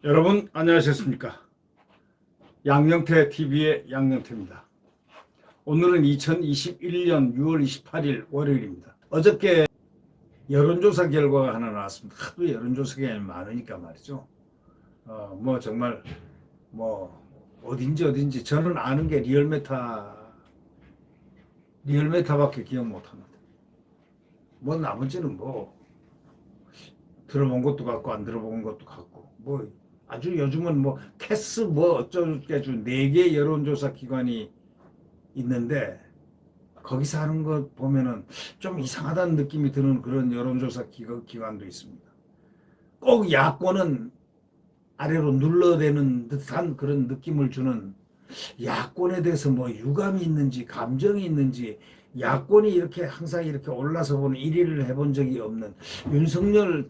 여러분 안녕하셨습니까? 양영태 TV의 양영태입니다. 오늘은 2021년 6월 28일 월요일입니다. 어저께 여론조사 결과가 하나 나왔습니다. 하도 여론조사 결과가 많으니까 말이죠. 정말 어딘지 저는 아는 게 리얼메타밖에 기억 못합니다. 나머지는 들어본 것도 같고 안 들어본 것도 같고 아주 요즘은 캐스 어쩌고저쩌고 4개 여론조사 기관이 있는데 거기서 하는 것 보면은 좀 이상하다는 느낌이 드는 그런 여론조사 기관도 있습니다. 꼭 야권은 아래로 눌러대는 듯한 그런 느낌을 주는, 야권에 대해서 유감이 있는지 감정이 있는지, 야권이 이렇게 항상 이렇게 올라서 보는 1위를 해본 적이 없는 윤석열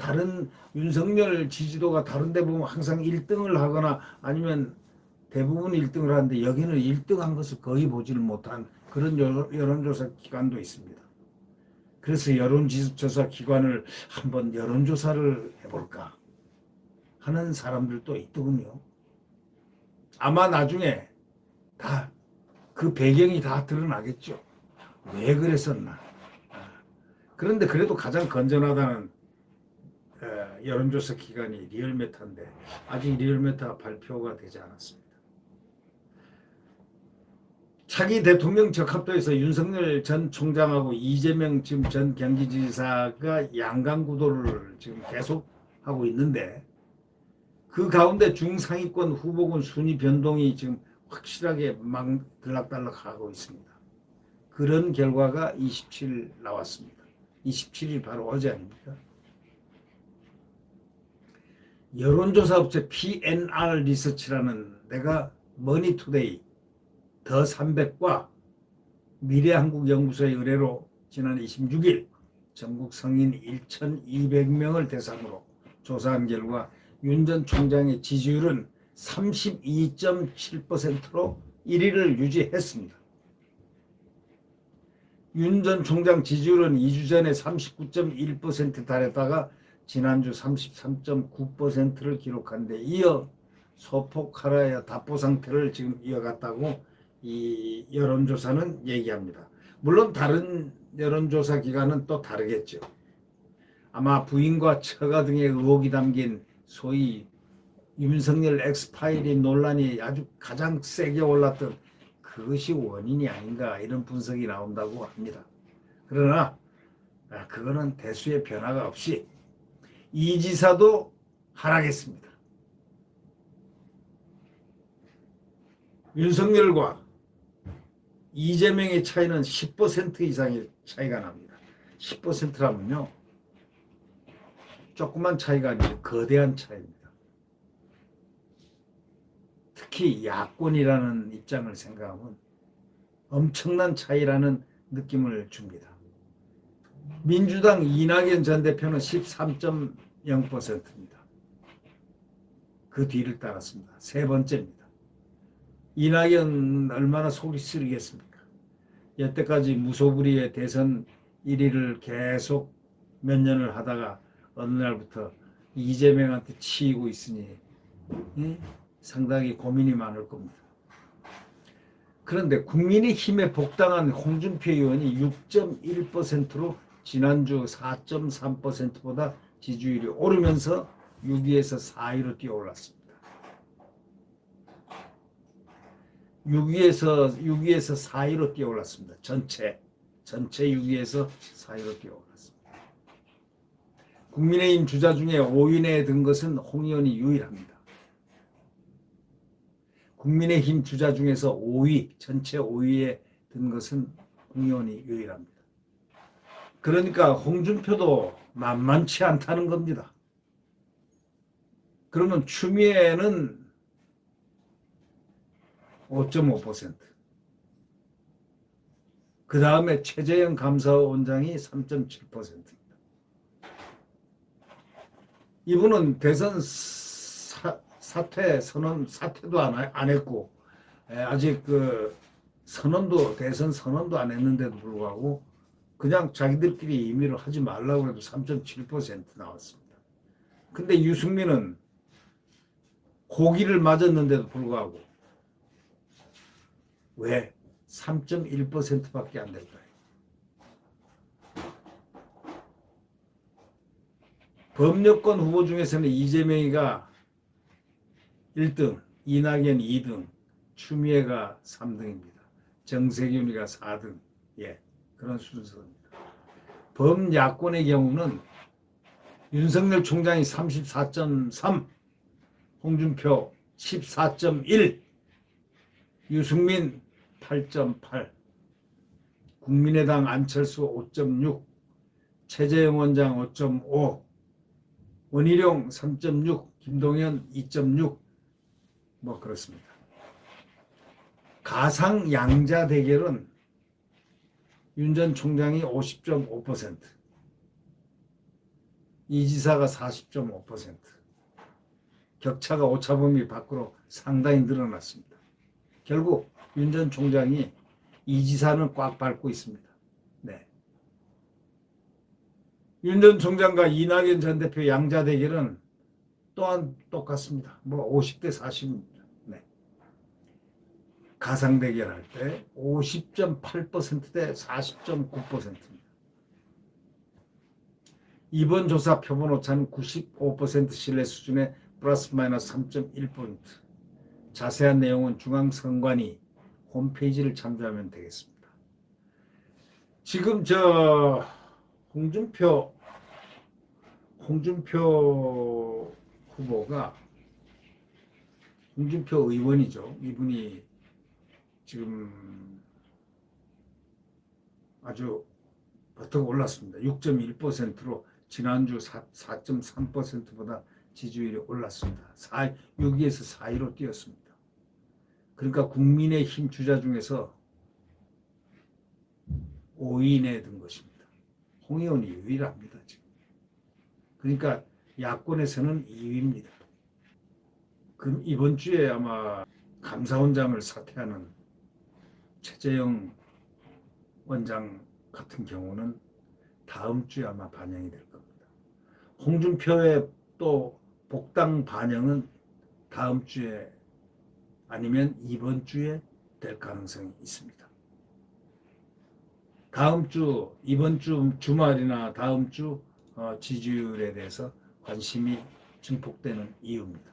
지지도가 다른 데 보면 항상 1등을 하거나 아니면 대부분 1등을 하는데 여기는 1등한 것을 거의 보지를 못한 그런 여론조사 기관도 있습니다. 그래서 여론조사 기관을 한번 여론조사를 해볼까 하는 사람들도 있더군요. 아마 나중에 다 그 배경이 다 드러나겠죠. 왜 그랬었나. 그런데 그래도 가장 건전하다는 여론조사 기관이 리얼메타인데 아직 리얼메타 발표가 되지 않았습니다. 차기 대통령 적합도에서 윤석열 전 총장하고 이재명 지금 전 경기지사가 양강 구도를 지금 계속 하고 있는데, 그 가운데 중상위권 후보군 순위 변동이 지금 확실하게 막 들락달락 하고 있습니다. 그런 결과가 27일 나왔습니다. 27일 바로 어제 아닙니까? 여론조사 업체 PNR 리서치라는 데가 머니투데이, 더 300과 미래한국연구소의 의뢰로 지난 26일 전국 성인 1,200명을 대상으로 조사한 결과 윤 전 총장의 지지율은 32.7%로 1위를 유지했습니다. 윤 전 총장 지지율은 2주 전에 39.1% 달했다가 지난주 33.9%를 기록한 데 이어 소폭 하락의 답보 상태를 지금 이어갔다고 이 여론조사는 얘기합니다. 물론 다른 여론조사 기관은 또 다르겠죠. 아마 부인과 처가 등의 의혹이 담긴 소위 윤석열 엑스파일이 논란이 아주 가장 세게 올랐던 그것이 원인이 아닌가, 이런 분석이 나온다고 합니다. 그러나 그거는 대수의 변화가 없이 이 지사도 하락했습니다. 윤석열과 이재명의 차이는 10% 이상의 차이가 납니다. 10%라면요 조그만 차이가 아니고 거대한 차이입니다. 특히 야권이라는 입장을 생각하면 엄청난 차이라는 느낌을 줍니다. 민주당 이낙연 전 대표는 13.0%입니다. 그 뒤를 따랐습니다. 세 번째입니다. 이낙연 얼마나 속이 쓰리겠습니까? 여태까지 무소불위의 대선 1위를 계속 몇 년을 하다가 어느 날부터 이재명한테 치이고 있으니 상당히 고민이 많을 겁니다. 그런데 국민의힘에 복당한 홍준표 의원이 6.1%로 지난주 4.3%보다 지지율이 오르면서 6위에서 4위로 뛰어올랐습니다. 6위에서 4위로 뛰어올랐습니다. 전체 6위에서 4위로 뛰어올랐습니다. 국민의힘 주자 중에 5위 내에 든 것은 홍 의원이 유일합니다. 국민의힘 주자 중에서 5위, 전체 5위에 든 것은 홍 의원이 유일합니다. 그러니까 홍준표도 만만치 않다는 겁니다. 그러면 추미애는 5.5%, 그 다음에 최재형 감사원장이 3.7%입니다. 이분은 대선 사퇴 선언, 사퇴도 안 했고 아직 대선 선언도 안 했는데도 불구하고 그냥 자기들끼리 임의로 하지 말라고 해도 3.7% 나왔습니다. 근데 유승민은 호기를 맞았는데도 불구하고 왜 3.1%밖에 안 될까요? 범여권 후보 중에서는 이재명이가 1등, 이낙연 2등, 추미애가 3등입니다. 정세균이가 4등. 예, 그런 순서입니다. 범야권의 경우는 윤석열 총장이 34.3, 홍준표 14.1, 유승민 8.8, 국민의당 안철수 5.6, 최재형 원장 5.5, 원희룡 3.6, 김동연 2.6, 뭐 그렇습니다. 가상 양자 대결은 윤 전 총장이 50.5%, 이 지사가 40.5%, 격차가 오차범위 밖으로 상당히 늘어났습니다. 결국 윤 전 총장이 이 지사는 꽉 밟고 있습니다. 네. 윤 전 총장과 이낙연 전 대표 양자 대결은 또한 똑같습니다. 뭐 50대 40입니다. 네. 가상 대결할 때 50.8%대 40.9%입니다. 이번 조사 표본 오차는 95% 신뢰 수준의 플러스 마이너스 3.1포인트. 자세한 내용은 중앙선관위 홈페이지를 참조하면 되겠습니다. 지금 홍준표 후보가, 홍준표 의원이죠. 이분이 지금 아주 버뜩 올랐습니다. 6.1%로 지난주 4.3%보다 지지율이 올랐습니다. 6위에서 4위로 뛰었습니다. 그러니까 국민의힘 주자 중에서 5위 내에 든 것입니다. 홍의원이 유일합니다. 지금. 그러니까 야권에서는 2위입니다. 그럼 이번 주에 아마 감사원장을 사퇴하는 최재형 원장 같은 경우는 다음 주에 아마 반영이 될 겁니다. 홍준표의 또 복당 반영은 다음 주에 아니면 이번 주에 될 가능성이 있습니다. 다음 주, 이번 주 주말이나 다음 주 지지율에 대해서 관심이 증폭되는 이유입니다.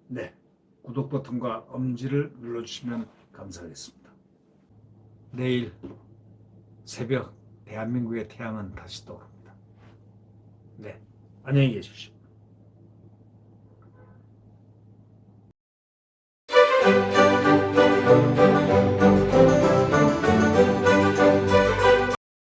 네, 구독 버튼과 엄지를 눌러주시면 감사하겠습니다. 내일 새벽 대한민국의 태양은 다시 떠오릅니다. 네, 안녕히 계십시오.